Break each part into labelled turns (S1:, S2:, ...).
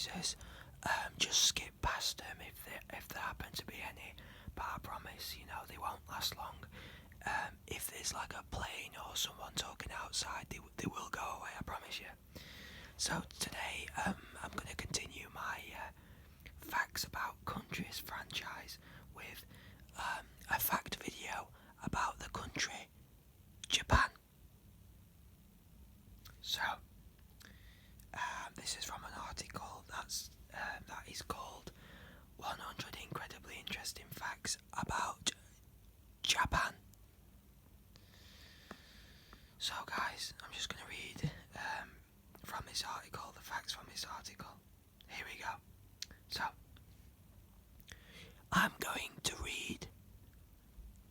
S1: noises, just skip past them if there happen to be any. But I promise, they won't last long. If there's like a plane or someone talking outside, they will go away. I promise you. So today, I'm going to continue my facts about countries franchise with a fact video about the country Japan. So, this is from an article that is called 100 Incredibly Interesting Facts About Japan. So guys, I'm just going to read from this article, the facts from this article. Here we go. So, I'm going to read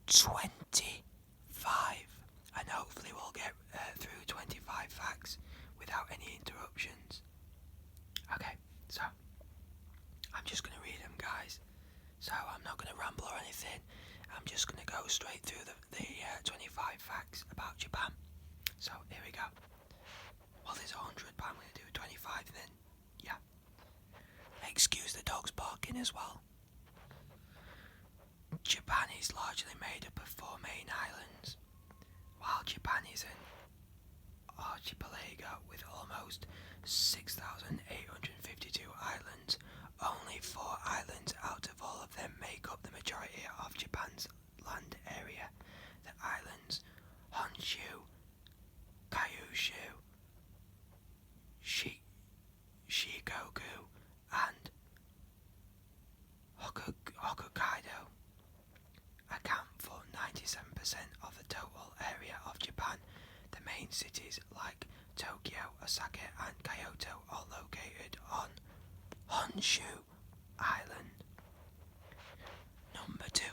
S1: 25, and hopefully we'll get through 25 facts without any interruptions. Okay, so I'm just going to read them, guys. So I'm not going to ramble or anything. I'm just going to go straight through the 25 facts about Japan. So here we go. Well, there's 100, but I'm going to do 25 then. Yeah. Excuse the dogs barking as well. Japan is largely made up of 4 main islands. While Japan is an archipelago with almost 6,852 islands, only 4 islands out of all of them make up the majority of Japan's land area. The islands Honshu, Kyushu, Shikoku, and Hokkaido account for 97% of the total area of Japan. The main cities like Tokyo, Osaka, and Kyoto are located on Honshu Island. Number 2.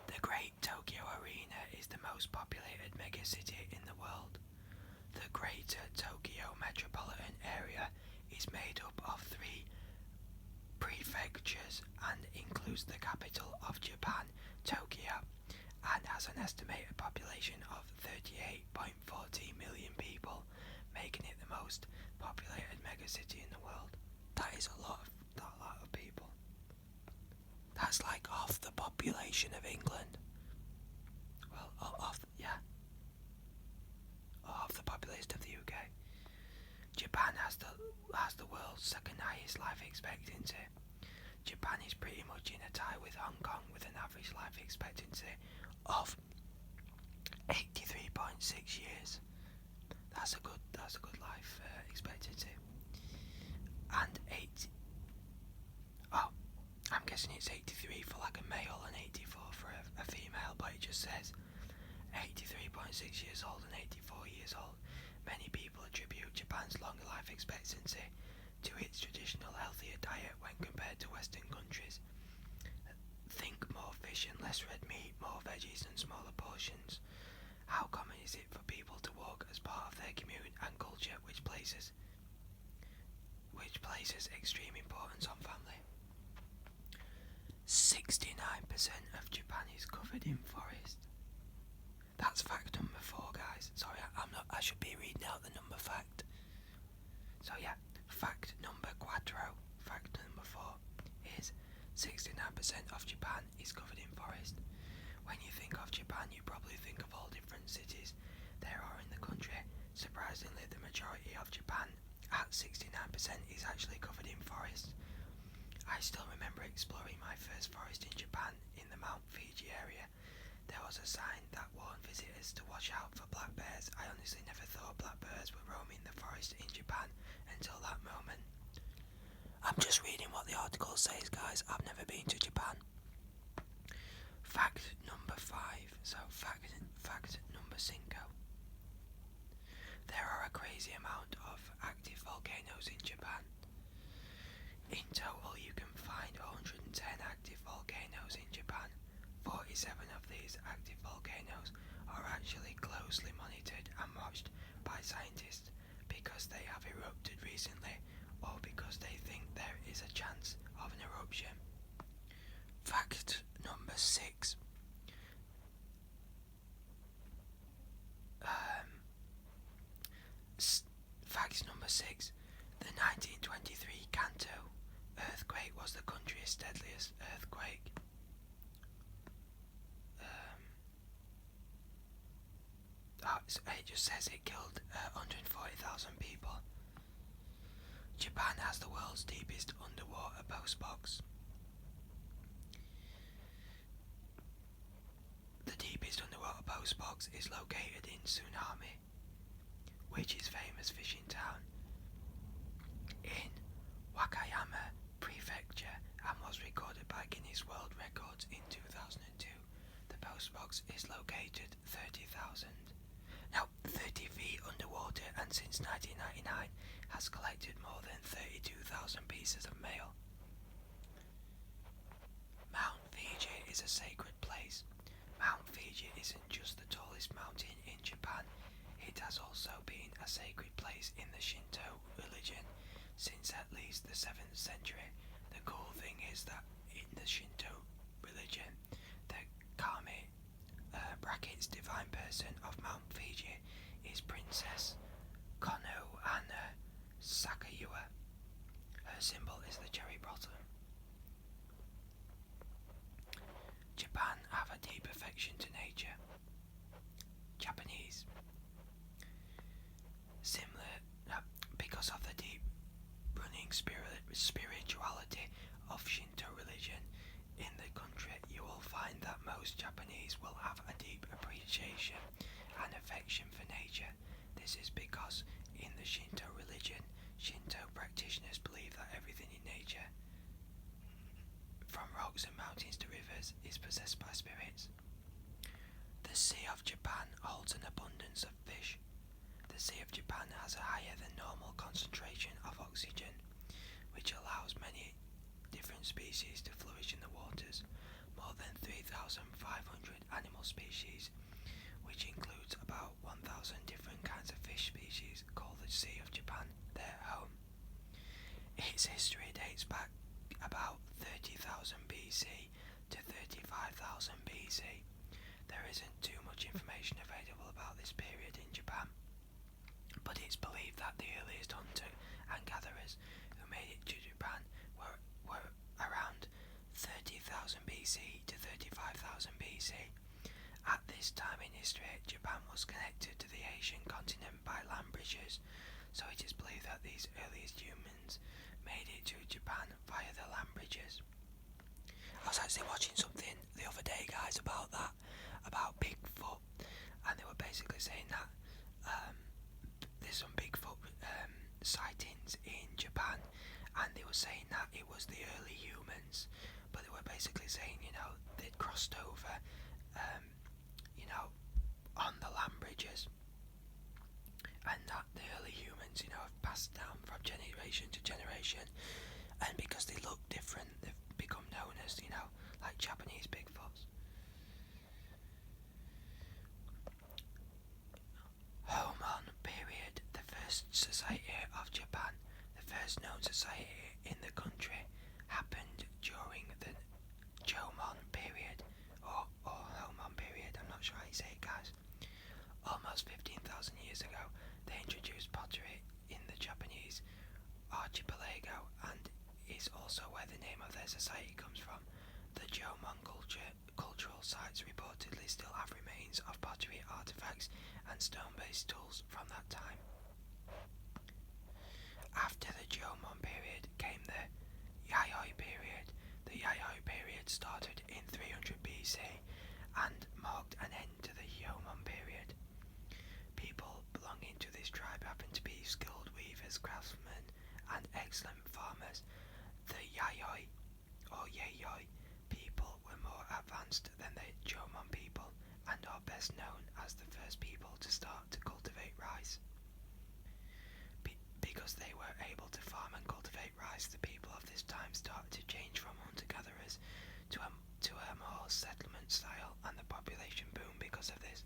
S1: The Great Tokyo Arena is the most populated megacity in the world. The Greater Tokyo metropolitan area is made up of 3 prefectures and includes the capital of Japan, Tokyo, and has an estimated population of 38.14 million people, making it the most populated megacity in the world. That is a lot of people. That's like half the population of England. Well, half the population of the UK. Japan has the world's second highest life expectancy. Japan is pretty much in a tie with Hong Kong with an average life expectancy of 83.6 years. That's a good life expectancy. And I'm guessing it's 83 for like a male and 84 for a female, but it just says 83.6 years old and 84 years old. Many people attribute Japan's longer life expectancy to its traditional healthier diet when compared to Western countries. Think more fish and less red meat, more veggies and smaller portions. How common is it for people to walk as part of their commute and culture, which places extreme importance on family? 69% of Japan is covered in forest. That's fact number 4, guys. Sorry, I should be reading out the number fact. So yeah, fact number 4 is 69% of Japan is covered in forest. When you think of Japan, you probably think of all different cities there are in the country. Surprisingly, the majority of Japan, at 69%, is actually covered in forest. I still remember exploring my first forest in Japan in the Mount Fuji area. There was a sign that warned visitors to watch out for black bears. I honestly never thought black bears were roaming the forest in Japan until that moment. I'm just reading what the article says, guys. I've never been to Japan. Fact number 5. So fact number 5. There are a crazy amount of active volcanoes in Japan. In total, you can find 110 active volcanoes in Japan. 47 of these active volcanoes are actually closely monitored and watched by scientists because they have erupted recently or because they think there is a chance of an eruption. Fact number 6. Fact number 6. The 1923 it just says it killed 140,000 people. Japan has the world's deepest underwater postbox. The deepest underwater postbox is located in Tsunami, which is famous fishing town in Wakayama Prefecture and was recorded by Guinness World Records in 2002. The postbox is located 30 feet underwater, and since 1999 has collected more than 32,000 pieces of mail. Mount Fuji is a sacred place. Mount Fuji isn't just the tallest mountain in Japan, it has also been a sacred place in the Shinto religion since at least the 7th century. The cool thing is that in the Shinto religion, the kami brackets divine person of Mount Fuji is Princess Konohana Sakayua. Her symbol is the cherry blossom. Japan have a deep affection to nature. Japanese. Similar, because of the deep running spirituality of Shinto religion in the country, you will find that most Japanese will have a deep appreciation and affection for nature. This is because in the Shinto religion, Shinto practitioners believe that everything in nature, from rocks and mountains to rivers, is possessed by spirits. The Sea of Japan holds an abundance of fish. The Sea of Japan has a higher than normal concentration of oxygen, which allows many different species to flourish in the waters. More than 3,500 animal species, which includes about 1,000 different kinds of fish species, call the Sea of Japan their home. Its history dates back about 30,000 BC to 35,000 BC. There isn't too much information available about this period in Japan, but it's believed that the earliest hunter and gatherers who made it to Japan were around 30,000 BC to 35,000 BC. At this time in history, Japan was connected to the Asian continent by land bridges, so it is believed that these earliest humans made it to Japan via the land bridges. I was actually watching something the other day, guys, about that, about Bigfoot, and they were basically saying that there's some Bigfoot sightings in Japan, and they were saying that it was the early humans, but they were basically saying, they'd crossed over, on the land bridges, and that the early humans, have passed down from generation to generation, and because they look different, they've become known as, like Japanese Bigfoots. Homon period, the first society of Japan, the first known society in the country, happened during the Jomon period, or Homon period, I'm not sure how you say it, guys. Almost 15,000 years ago, they introduced pottery in the Japanese archipelago, and is also where the name of their society comes from. The Jomon cultural sites reportedly still have remains of pottery artifacts and stone-based tools from that time. After the Jomon period came the Yayoi period. The Yayoi period started in 300 BC and marked an end to the Jomon period. People belonging to this tribe happened to be skilled weavers, craftsmen, and excellent farmers. The Yayoi, or Yayoi, people were more advanced than the Jomon people and are best known as the first people to start to cultivate rice. Because they were able to farm and cultivate rice, the people of this time started to change from hunter-gatherers to a more settlement style, and the population boomed because of this.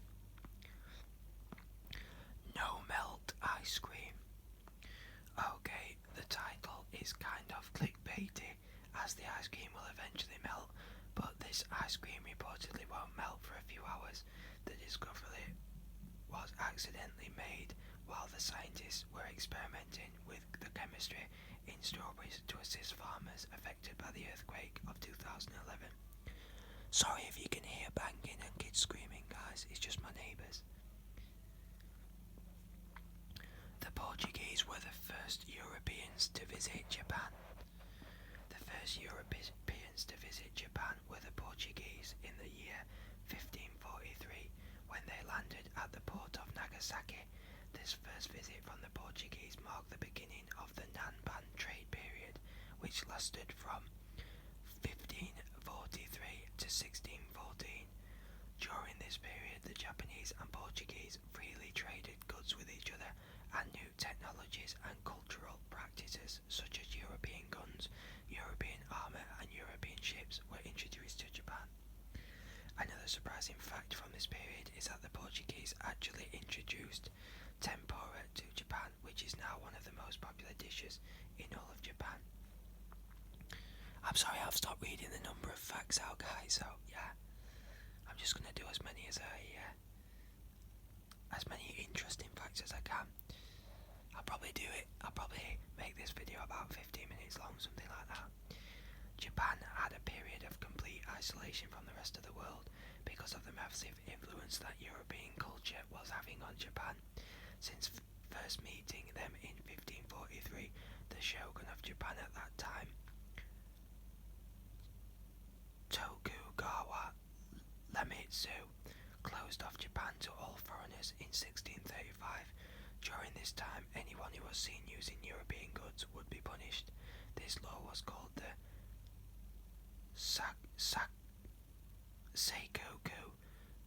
S1: No melt ice cream. Okay, the title is kind of clickbaity, as the ice cream will eventually melt, but this ice cream reportedly won't melt for a few hours. The discovery was accidentally made while the scientists were experimenting with the chemistry in strawberries to assist farmers affected by the earthquake of 2011. Sorry if you can hear banging and kids screaming, guys, it's just my neighbours. Portuguese were the first Europeans to visit Japan. The first Europeans to visit Japan were the Portuguese in the year 1543 when they landed at the port of Nagasaki. This first visit from the Portuguese marked the beginning of the Nanban trade period, which lasted from 1543 to 1614. During this period, the Japanese and Portuguese freely traded goods with each other, and new technologies and cultural practices such as European guns, European armour and European ships were introduced to Japan. Another surprising fact from this period is that the Portuguese actually introduced tempura to Japan, which is now one of the most popular dishes in all of Japan. I'm sorry, I've stopped reading the number of facts out, guys, so yeah, I'm just going to do as many interesting facts as I can. I'll probably make this video about 15 minutes long, something like that. Japan had a period of complete isolation from the rest of the world because of the massive influence that European culture was having on Japan. Since first meeting them in 1543, the shogun of Japan at that time, Tokugawa Iemitsu, closed off Japan to all foreigners in 1635. During this time, anyone who was seen using European goods would be punished. This law was called the Seikoku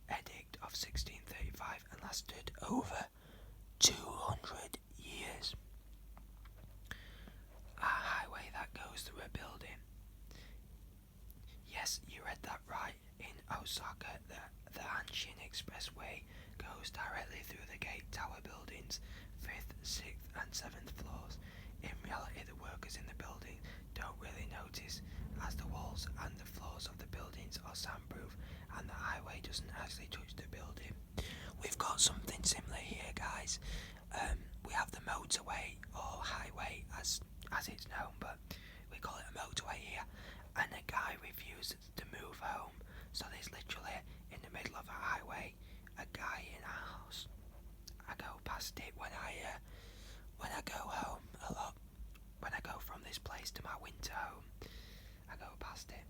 S1: Edict of 1635 and lasted over 200 years. A highway that goes through a building. Yes, you read that right. In Osaka, the Hanshin Expressway goes directly through the gate tower buildings, 5th, 6th and 7th floors. In reality, the workers in the building don't really notice, as the walls and the floors of the buildings are soundproof and the highway doesn't actually touch the building. We've got something similar here, guys. We have the motorway or highway as it's known, but we call it a motorway here, and a guy refuses to move home, so there's literally in the middle of a highway a guy in a house. I go past it when I go home a lot. When I go from this place to my winter home, I go past it.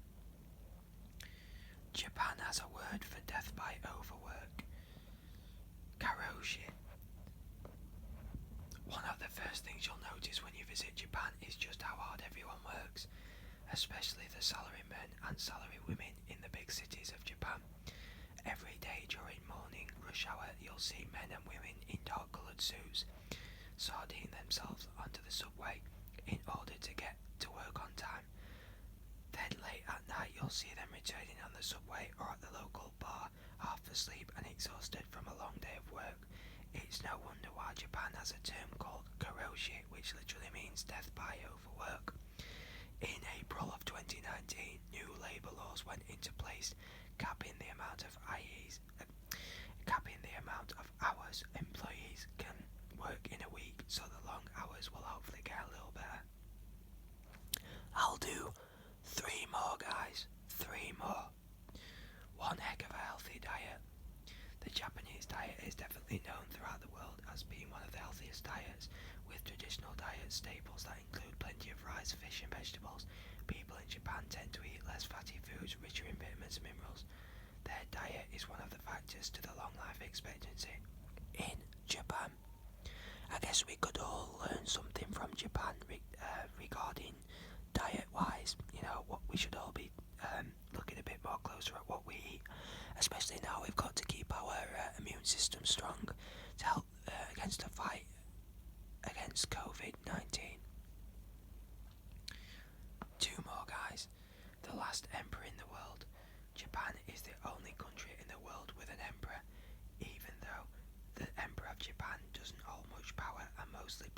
S1: Japan has a word for death by overwork. Karoshi. One of the first things you'll notice when you visit Japan is just how hard everyone works, especially the salarymen and salary women in the big cities of Japan. Every day during morning rush hour, you'll see men and women in dark-coloured suits sorting themselves onto the subway in order to get to work on time. Then late at night, you'll see them returning on the subway or at the local bar, half asleep and exhausted from a long day of work. It's no wonder why Japan has a term called karoshi, which literally means death by overwork. In April of 2019, new labour laws went into place, capping the amount of hours employees can work in a week, so the long hours will hopefully get a little better. I'll do 3 more, guys. 3 more. One heck of a healthy diet. The Japanese diet is definitely known throughout the world as being one of the healthiest diets, with traditional diet staples that include plenty of rice, fish and vegetables. People in Japan tend to eat less fatty foods richer in vitamins and minerals. Their diet is one of the factors to the long life expectancy in Japan. I guess we could all learn something from Japan regarding diet-wise. You know, what we should all be looking a bit more closer at what we eat, especially now we've got to keep our immune system strong to help against the fight against COVID-19. 2 more, guys. The last emperor in the world. Japan is the only country in the world with an emperor, even though the emperor of Japan doesn't hold much power and mostly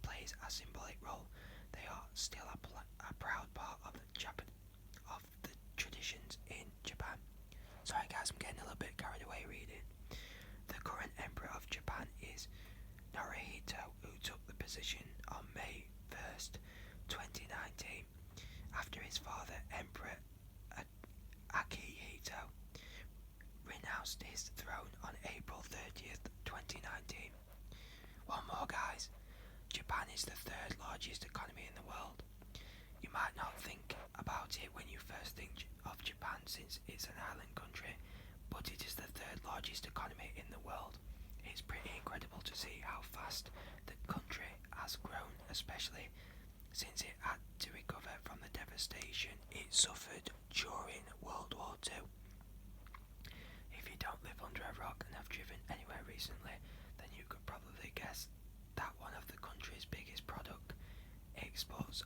S1: plays a symbolic role. They are still a proud part of the traditions in Japan. Sorry guys, I'm getting a little bit carried away reading. The current emperor of Japan is Naruhito, who took the position on May 1st, 2019, after his father, Emperor Akihito, renounced his throne on April 30th, 2019. One more, guys. is the third largest economy in the world. You might not think about it when you first think of Japan since it's an island country, but it is the third largest economy in the world. It's pretty incredible to see how fast the country has grown, especially since it had to recover from the devastation it suffered during World War II. If you don't live under a rock and have driven anywhere recently, then you could probably guess that one of the country's biggest product exports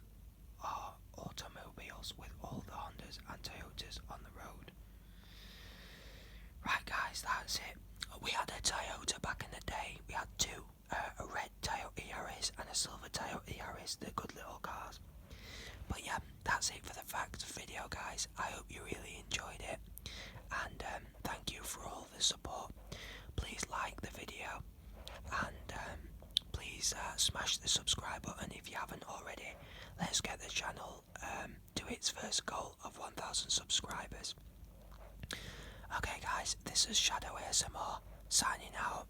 S1: are automobiles, with all the Hondas and Toyotas on the road. Right guys, that's it. We had a Toyota back in the day. We had two, a red Toyota Yaris and a silver Toyota Yaris. They're good little cars. But yeah, that's it for the facts video, guys. I hope you really enjoyed it, and thank you for all the support. Please like the video, and please smash the subscribe button if you haven't already. Let's get the channel to its first goal of 1,000 subscribers. Okay guys, this is Shadow ASMR signing out.